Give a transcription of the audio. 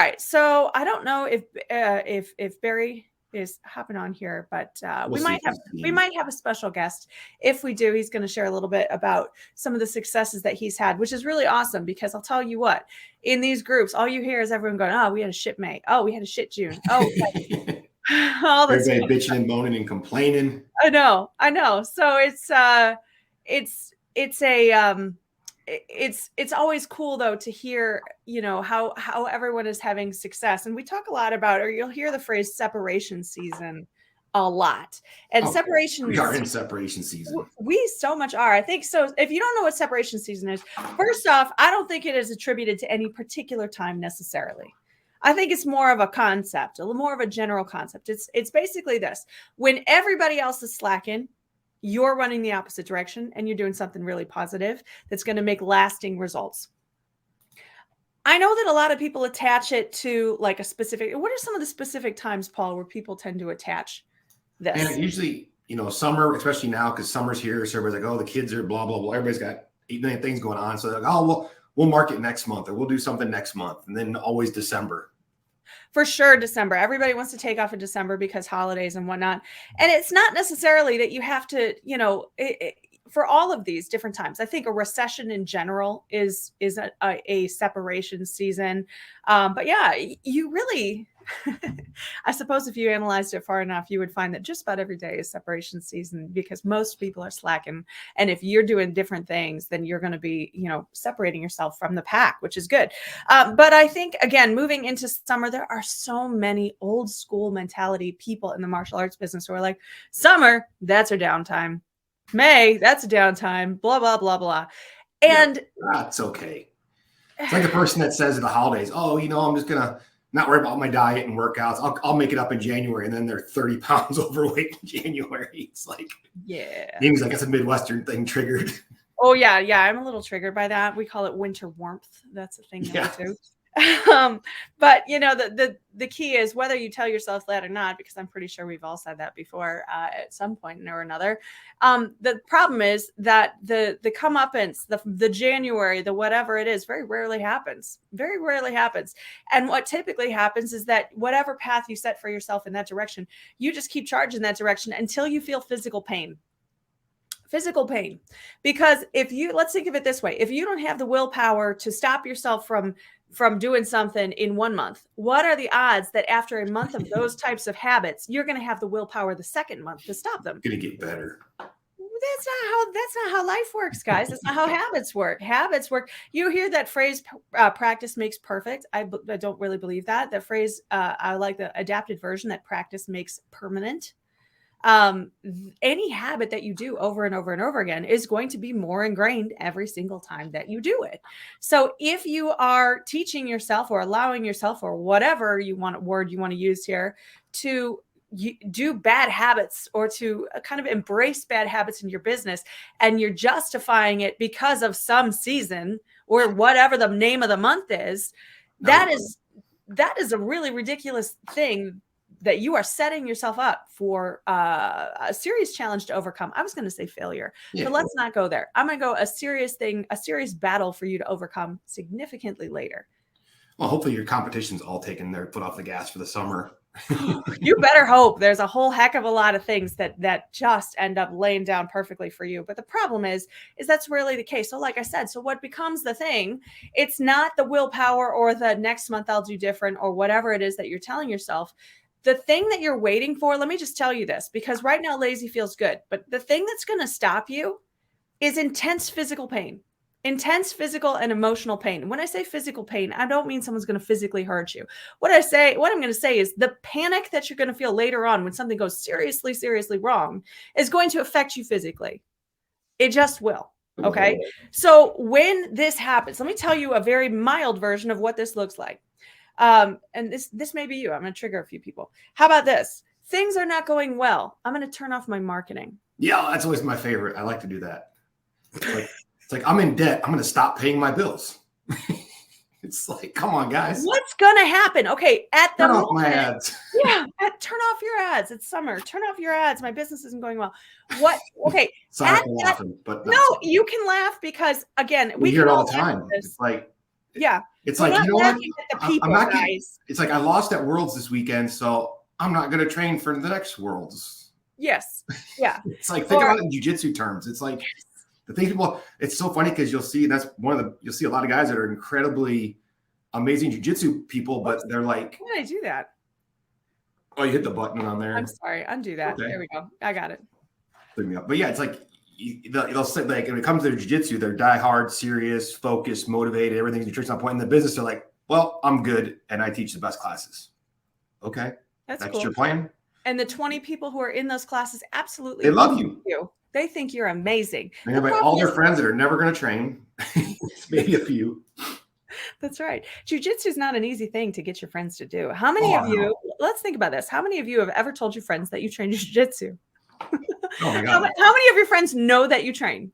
right. So I don't know if Barry is hopping on here, but we might have a special guest. If we do, he's going to share a little bit about some of the successes that he's had, which is really awesome because I'll tell you what, in these groups, all you hear is everyone going, "Oh, we had a shit May. Oh, we had a shit June. Oh, all this everybody bitching and moaning and complaining." I know. So it's always cool though to hear, how everyone is having success. And we talk a lot about, or you'll hear the phrase separation season a lot. And we are in separation season. We so much are. I think so. If you don't know what separation season is, first off, I don't think it is attributed to any particular time necessarily. I think it's more of a concept, a little more of a general concept. It's basically this: when everybody else is slacking, you're running the opposite direction and you're doing something really positive that's going to make lasting results. I know that a lot of people attach it to like a specific, what are some of the specific times, Paul, where people tend to attach this? And usually, summer, especially now, because summer's here. So everybody's like, oh, the kids are blah, blah, blah. Everybody's got 8 million things going on. So they're like, oh, we'll market next month or we'll do something next month. And then always December. For sure, December. Everybody wants to take off in December because holidays and whatnot. And it's not necessarily that you have to, for all of these different times. I think a recession in general is a separation season. But yeah, you really, I suppose if you analyzed it far enough, you would find that just about every day is separation season because most people are slacking. And if you're doing different things, then you're going to be, separating yourself from the pack, which is good. But I think, again, moving into summer, there are so many old school mentality people in the martial arts business who are like, summer, that's our downtime. May, that's a downtime, blah, blah, blah, blah. And that's okay. It's like the person that says at the holidays, oh, I'm just going to not worry about my diet and workouts. I'll make it up in January. And then they're 30 pounds overweight in January. It's like, yeah. Amy's like, that's a Midwestern thing triggered. Oh yeah. Yeah. I'm a little triggered by that. We call it winter warmth. That's a thing that we do. But the key is whether you tell yourself that or not, because I'm pretty sure we've all said that before at some point or another. The problem is that the comeuppance, the January, the whatever it is, very rarely happens. And what typically happens is that whatever path you set for yourself in that direction, you just keep charging that direction until you feel physical pain. Because let's think of it this way, if you don't have the willpower to stop yourself from doing something in 1 month, what are the odds that after a month of those types of habits, you're going to have the willpower the second month to stop them? Going to get better. That's not how life works, guys. That's not how habits work. Habits work. You hear that phrase, practice makes perfect. I don't really believe that. That phrase, I like the adapted version, that practice makes permanent. Any habit that you do over and over and over again is going to be more ingrained every single time that you do it. So if you are teaching yourself or allowing yourself or whatever word you want to use here to do bad habits or to kind of embrace bad habits in your business, and you're justifying it because of some season or whatever the name of the month is, that is a really ridiculous thing that you are setting yourself up for a serious challenge to overcome. I was going to say failure, but let's not go there. I'm going to go a serious battle for you to overcome significantly later. Well, hopefully your competition's all taking their foot off the gas for the summer. You better hope. There's a whole heck of a lot of things that just end up laying down perfectly for you. But the problem is that's really the case. So like I said, so what becomes the thing? It's not the willpower or the next month I'll do different or whatever it is that you're telling yourself. The thing that you're waiting for, let me just tell you this, because right now lazy feels good, but the thing that's going to stop you is intense physical pain, intense physical and emotional pain. When I say physical pain, I don't mean someone's going to physically hurt you. What I'm going to say is the panic that you're going to feel later on when something goes seriously, seriously wrong is going to affect you physically. It just will. Okay. So when this happens, let me tell you a very mild version of what this looks like. And this may be you. I'm going to trigger a few people. How about this? Things are not going well. I'm going to turn off my marketing. Yeah, that's always my favorite. I like to do that. It's like I'm in debt. I'm going to stop paying my bills. It's like, come on, guys. What's going to happen? Okay, turn off my ads. Yeah, turn off your ads. It's summer. Turn off your ads. My business isn't going well. What? Okay. Sorry for laughing, but no, you can laugh because again, we hear it all the time. It's like, Yeah. It's We're like, not you know what? laughing at the I'm people, not getting, guys. it's like I lost at Worlds this weekend, so I'm not going to train for the next Worlds. Yes. Yeah. It's like, think about it in jiu-jitsu terms. It's like the thing people, it's so funny because you'll see, and that's one of the, you'll see a lot of guys that are incredibly amazing jiu-jitsu people, but they're like, why did I do that? oh, you hit the button on there. I'm sorry. Undo that. Okay. There we go. I got it. But yeah, it's like, they'll say, like, when it comes to jiu-jitsu, they're die hard, serious, focused, motivated, everything's nutrition on point. In the business, they're like, well, I'm good and I teach the best classes. Okay. That's That's cool. your plan. And the 20 people who are in those classes absolutely They love you. They think you're amazing. And everybody, all their friends that are never going to train, maybe a few. That's right. Jiu-jitsu is not an easy thing to get your friends to do. How many of you, let's think about this. How many of you have ever told your friends that you train jiu-jitsu? Oh my God. How many of your friends know that you train?